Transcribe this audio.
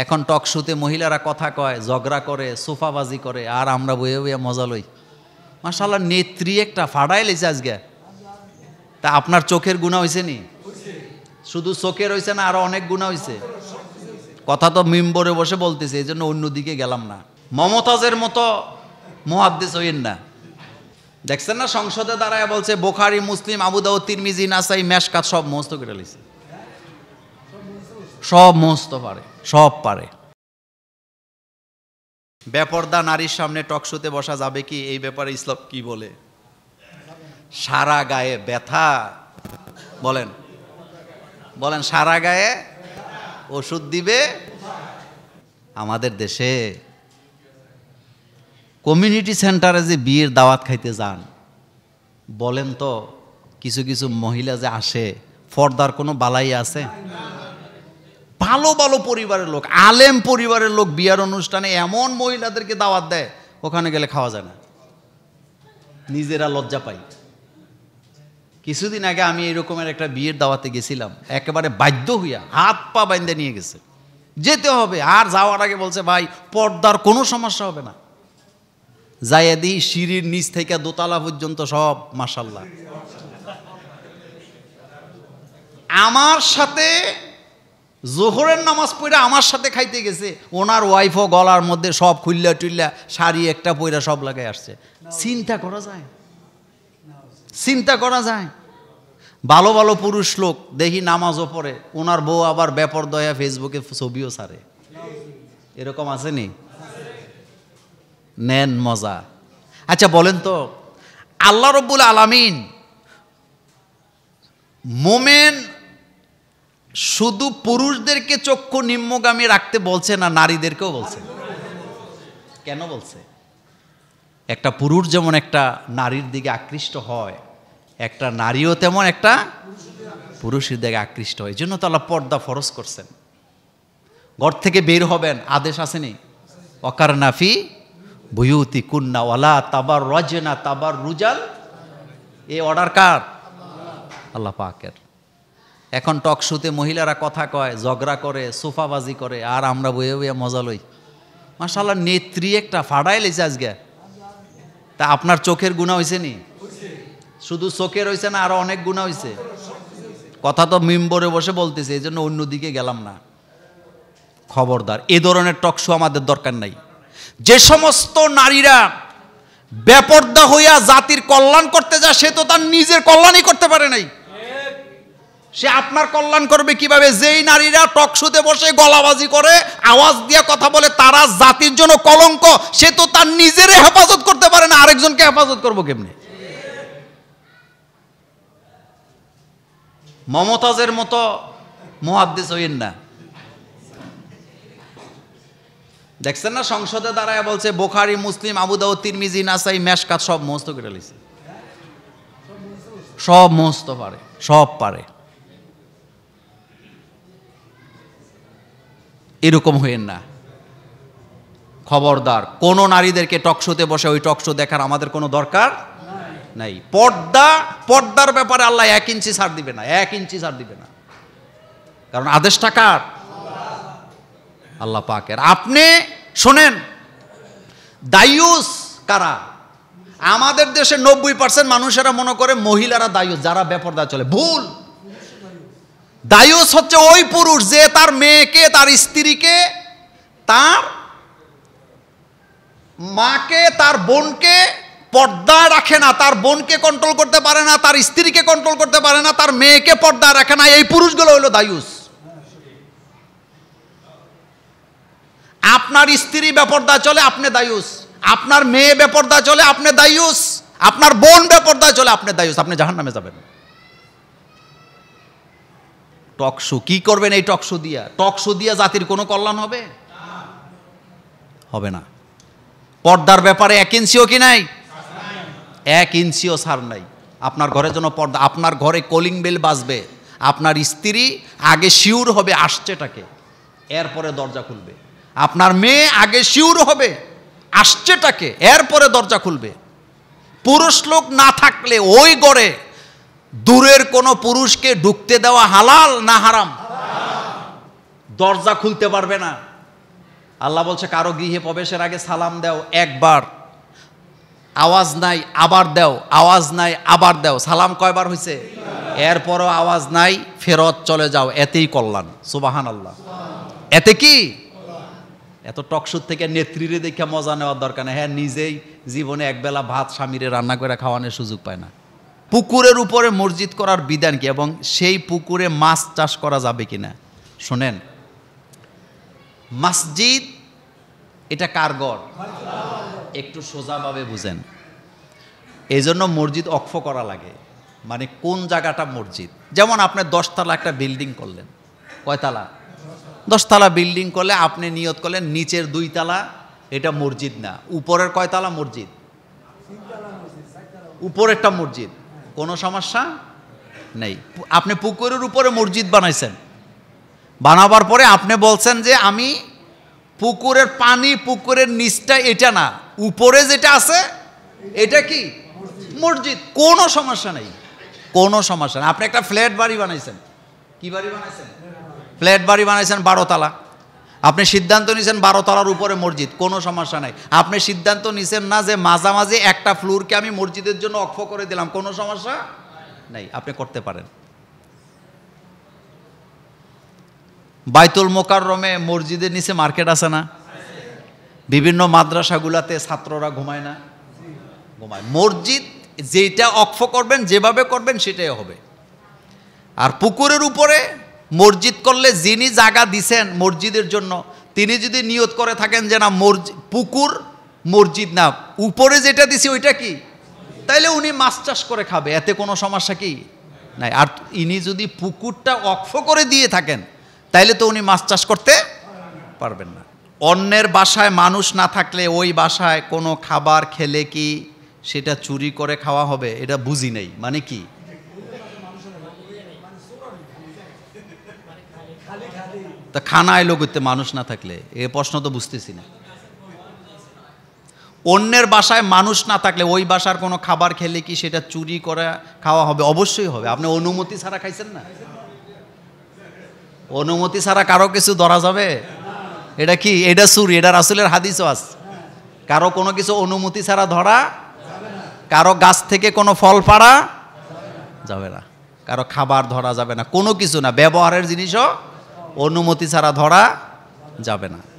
এখন টক শোতে মহিলারা কথা কয়, ঝগড়া করে, সোফাবাজি করে, আর আমরা বইয়ে বইয়ে মজা লই। মাশাআল্লাহ, নেত্রী একটা ফাড়াই লেছে আজকে। তা আপনার চোখের গুণা হয়েছে নি? শুধু চোখের হয়েছে না, আরো অনেক গুণা হয়েছে। কথা তো মিম্বরে বসে বলতেছে, এই জন্য অন্যদিকে গেলাম না। মমতাজের মতো মুহাদ্দিস হইন না। দেখছেন না, সংসদে দাঁড়ায় বলছে বুখারী, মুসলিম, আবু দাউদ, তিরমিজি, নাসাই, মেশকাত সব মুখস্থ করে লিছে। সব মুখস্থ পারে, সব পারে। বেপরদা নারীর সামনে টকশোতে বসা যাবে কি, এই ব্যাপারে ইসলাম কি বলে? সারা গায়ে ব্যথা, বলেন বলেন, সারা গায়ে ওষুধ দিবে। আমাদের দেশে কমিউনিটি সেন্টারে যে বিয়ের দাওয়াত খাইতে যান, বলেন তো কিছু কিছু মহিলা যে আসে, পর্দার কোনো বালাই আছে? ভালো ভালো পরিবারের লোক, আলেম পরিবারের লোক বিয়ার অনুষ্ঠানে এমন মহিলাদেরকে দাওয়াত দেয়, ওখানে গেলে খাওয়া যায় না, নিজেরা লজ্জা পাই। কিছুদিন আগে আমি এইরকমের একটা বিয়ের দাওয়াতে গেছিলাম, একেবারে বাধ্য হইয়া হাত পা বাইন্ধে নিয়ে গেছে, যেতে হবে। আর যাওয়ার আগে বলছে ভাই পর্দার কোনো সমস্যা হবে না। যাইয়া দিই সিঁড়ির নিচ থেকে দোতলা পর্যন্ত সব মাশাআল্লাহ। আমার সাথে জোহরের নামাজ পড়ে আমার সাথে খাইতে গেছে, ওনার ওয়াইফও গলার মধ্যে সব খুললা টুল্লা শাড়ি একটা পইরা সব লাগাই আসছে। চিন্তা করা যায়? চিন্তা করা যায়? ভালো ভালো পুরুষ লোক দেখি নামাজও পড়ে, ওনার বউ আবার বেপরদয়া ফেসবুকে ছবিও ছাড়ে। এরকম আসেনি? নেন মজা। আচ্ছা বলেন তো, আল্লাহ রব্বুল আলামিন মোমেন শুধু পুরুষদেরকে চক্ষু নিম্নগামী রাখতে বলছে না, নারীদেরকেও বলছে? কেন বলছে? একটা পুরুষ যেমন একটা নারীর দিকে আকৃষ্ট হয়, একটা নারীও তেমন একটা পুরুষের দিকে আকৃষ্ট হয়। এই জন্য তো আল্লাহ পর্দা ফরজ করছেন। ঘর থেকে বের হবেন, আদেশ আসেনি? ওয়াকারনা ফি বুয়ুতিকুন্না ওয়ালা তাবাররাজনা তাবাররুজাল। এই অর্ডার কার? আল্লাহ পাকের। এখন টক শোতে মহিলারা কথা কয়, ঝগড়া করে, সোফাবাজি করে, আর আমরা বইয়ে বইয়ে মজা লই। মাশাআল্লাহ, নেত্রী একটা ফাড়াই লেছে আজকে। তা আপনার চোখের গুণা হয়েছে নি? শুধু চোখের হয়েছে না, আরো অনেক গুণা হয়েছে। কথা তো মিম্বরে বসে বলতেছে, এই জন্য অন্যদিকে গেলাম না। খবরদার, এ ধরনের টক শো আমাদের দরকার নাই। যে সমস্ত নারীরা বেপরদা হইয়া জাতির কল্যাণ করতে যায়, সে তো তার নিজের কল্যাণই করতে পারে নাই, সে আপনার কল্যাণ করবে কিভাবে? যেই নারীরা টক শোতে বসে গলাবাজি করে, আওয়াজ দিয়ে কথা বলে, তারা জাতির জন্য কলঙ্ক, সে তো তার নিজের হেফাজত করতে পারে না, আরেকজনকে হেফাজত করবো কেমনে? মমতাজের মতো মুহাদ্দিস হইন না। দেখছেন না, সংসদে দাঁড়ায় বলছে বুখারী, মুসলিম, আবু দাউদ, তিরমিজি, নাসাই, মেশকাত সব মুখস্থ করে লিছে। সব মুখস্থ পারে, সব পারে। এরকম হইেন না, খবরদার। কোন নারীদেরকে টকশোতে বসে ওই টকশো দেখার আমাদের কোনো দরকার নাই। পর্দার ব্যাপারে আল্লাহ 1 ইঞ্চি ছাড় দিবে না, 1 ইঞ্চি ছাড় দিবে না। কারণ আদেশটা কার? আল্লাহ পাকের। আপনি শোনেন, দায়ুস কারা? আমাদের দেশে 90% মানুষেরা মনে করে মহিলারা দায়ুস, যারা বেপরদা চলে। ভুল। দায়ুস হচ্ছে ওই পুরুষ যে তার মেয়েকে, তার স্ত্রীকে, তার মাকে, তার বোনকে পর্দা রাখে না, তার বোনকে কন্ট্রোল করতে পারে না, তার স্ত্রীকে কন্ট্রোল করতে পারে না, তার মেয়েকে পর্দা রাখে না। এই পুরুষগুলো হলো দায়ুস। আপনার স্ত্রী বেপরদা চলে, আপনি দায়ুস। আপনার মেয়ে বেপরদা চলে, আপনি দায়ুস। আপনার বোন বেপরদা চলে, আপনি দায়ুস। আপনি জাহান্নামে যাবেন। টকশো কি করবেন? এই টকশো দিয়া জাতির কোনো কল্যাণ হবে? হবে না। পর্দার ব্যাপারে 1 ইঞ্চিও কি নাই? 1 ইঞ্চিও ছাড় নাই। আপনার ঘরের জন্য পর্দা। আপনার ঘরে কলিং বেল বাজবে, আপনার স্ত্রী আগে শিউর হবে আসছেটাকে, এরপরে দরজা খুলবে। আপনার মেয়ে আগে শিউর হবে আসছেটাকে, এরপরে দরজা খুলবে। পুরুষ লোক না থাকলে ওই ঘরে দূরের কোনো পুরুষকে ঢুকতে দেওয়া হালাল না হারাম? দরজা খুলতে পারবে না। আল্লাহ বলছে কারো গৃহে প্রবেশের আগে সালাম দাও একবার, আওয়াজ নাই আবার দাও, আওয়াজ নাই আবার দাও। সালাম কয়বার হয়েছে? এরপরও আওয়াজ নাই, ফেরত চলে যাও, এতেই কল্যাণ। সুবহানাল্লাহ। এতে কি? এত টকশুর থেকে নেত্রীরে দেখে মজা নেওয়ার দরকার নেই। হ্যাঁ, নিজেই জীবনে একবেলা ভাত স্বামীরে রান্না করে খাওয়ানোর সুযোগ পায় না। পুকুরের উপরে মসজিদ করার বিধান কি এবং সেই পুকুরে মাছ চাষ করা যাবে কিনা? শোনেন, মসজিদ এটা কার ঘর? একটু সোজাভাবে বুঝেন। এই জন্য মসজিদ অক্ষ করা লাগে, মানে কোন জায়গাটা মসজিদ। যেমন আপনি 10 তলা একটা বিল্ডিং করলেন, কয়তলা? 10 তলা বিল্ডিং করলে আপনি নিয়ত করলেন নিচের 2 তলা এটা মসজিদ না, উপরের কয়তলা মসজিদ? উপরেরটা মসজিদ, কোনো সমস্যা নেই। আপনি পুকুরের উপরে মসজিদ বানাইছেন, বানাবার পরে আপনি বলছেন যে আমি পুকুরের পানি, পুকুরের নিচটা এটা না, উপরে যেটা আছে এটা কি মসজিদ, কোনো সমস্যা নেই, কোনো সমস্যা নেই। আপনি একটা ফ্ল্যাট বাড়ি বানাইছেন, কি বাড়ি বানাইছেন? ফ্ল্যাট বাড়ি বানাইছেন 12 তলা। আপনি সিদ্ধান্ত নিয়েছেন 12 তলার উপরে মসজিদ, কোনো সমস্যা নাই। আপনি সিদ্ধান্ত নিয়েছেন না যে মাঝামাঝি একটা ফ্লোরকে আমি মসজিদের জন্য অক্ষ করে দিলাম, কোনো সমস্যা নাই, আপনি করতে পারেন। বাইতুল মোকাররমে মসজিদের নিচে মার্কেট আছে না? বিভিন্ন মাদ্রাসাগুলাতে ছাত্ররা ঘুমায় না? ঘুমায়। মসজিদ যেটা অক্ষ করবেন, যেভাবে করবেন সেটাই হবে। আর পুকুরের উপরে মসজিদ করলে যিনি জায়গা দিছেন মসজিদের জন্য, তিনি যদি নিয়ত করে থাকেন যে না পুকুর মসজিদ না, উপরে যেটা দিছি ওইটা কি, তাইলে উনি মাছ চাষ করে খাবে, এতে কোনো সমস্যা কি নাই। আর ইনি যদি পুকুরটা অক্ষ করে দিয়ে থাকেন তাইলে তো উনি মাছ চাষ করতে পারবেন না। অন্যের বাসায় মানুষ না থাকলে ওই বাসায় কোনো খাবার খেলে কি সেটা চুরি করে খাওয়া হবে? এটা বুঝি নেই, মানে কি? তা খানা এলো করতে মানুষ না থাকলে, এ প্রশ্ন তো বুঝতেছি না। অন্যের বাসায় মানুষ না থাকলে ওই বাসার কোনো খাবার খেলে কি সেটা চুরি করে খাওয়া হবে? অবশ্যই হবে। আপনি অনুমতি ছাড়া খাইছেন না? অনুমতি ছাড়া কারো কিছু ধরা যাবে? এটা কি? এটা চুরি। এটা রাসূলের হাদিসও আছে, কারো কোনো কিছু অনুমতি ছাড়া ধরা, কারো গাছ থেকে কোনো ফল পাড়া যাবে না, কারো খাবার ধরা যাবে না, কোনো কিছু না, ব্যবহারের জিনিসও অনুমতি ছাড়া ধরা যাবে না।